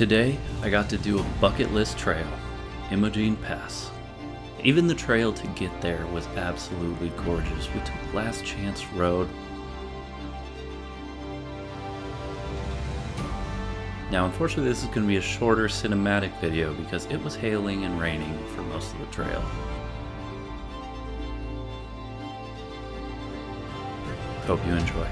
Today, I got to do a bucket list trail, Imogene Pass. Even the trail to get there was absolutely gorgeous. We took Last Chance Road. Now, unfortunately, this is going to be a shorter cinematic video because it was hailing and raining for most of the trail. Hope you enjoy.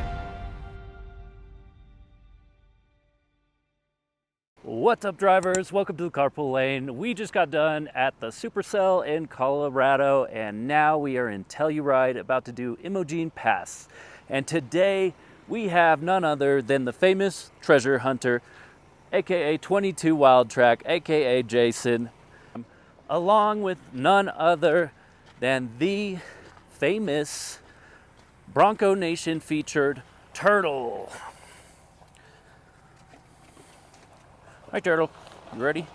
What's up, drivers? Welcome to the carpool lane. We just got done at the Supercell in Colorado, and now we are in Telluride about to do Imogene Pass. And today we have none other than the famous treasure hunter, aka 22 Wild Track, aka Jason, along with none other than the famous Bronco Nation featured Turtle. Hi, Turtle. You ready? You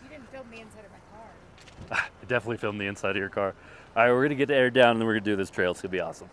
didn't film the inside of my car. I definitely filmed the inside of your car. All right, we're gonna get the air down and then we're gonna do this trail. It's gonna be awesome.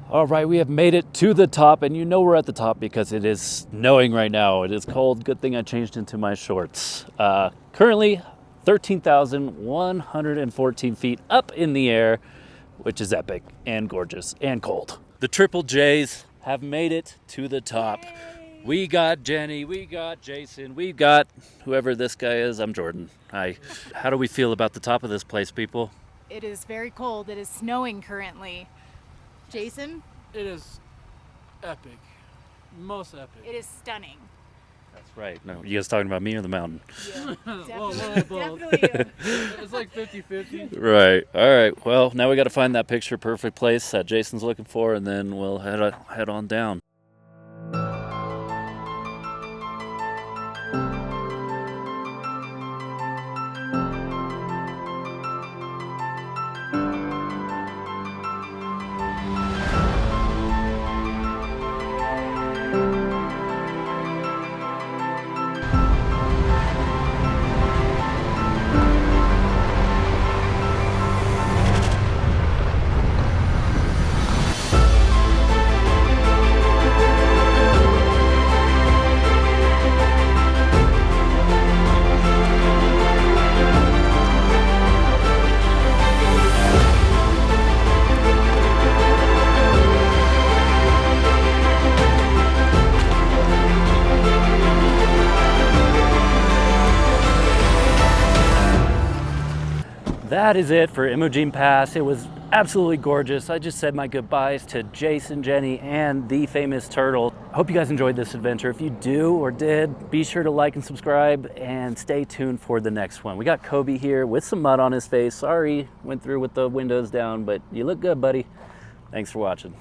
All right, we have made it to the top, and you know we're at the top because it is snowing right now. It is cold. Good thing I changed into my shorts. Currently, 13,114 feet up in the air, which is epic and gorgeous and cold. The Triple J's have made it to the top. Yay. We got Jenny, we got Jason, we got whoever this guy is. I'm Jordan. Hi. How do we feel about the top of this place, people? It is very cold. It is snowing currently. Jason? It is epic. Most epic. It is stunning. That's right. No, you guys talking about me or the mountain? Yeah, definitely. It's like 50-50. Right. All right. Well, now we got to find that picture perfect place that Jason's looking for, and then we'll head on down. That is it for Imogene Pass. It was absolutely gorgeous. I just said my goodbyes to Jason, Jenny, and the famous Turtle. Hope you guys enjoyed this adventure. If you do or did, be sure to like and subscribe and stay tuned for the next one. We got Kobe here with some mud on his face. Sorry, went through with the windows down, but you look good, buddy. Thanks for watching.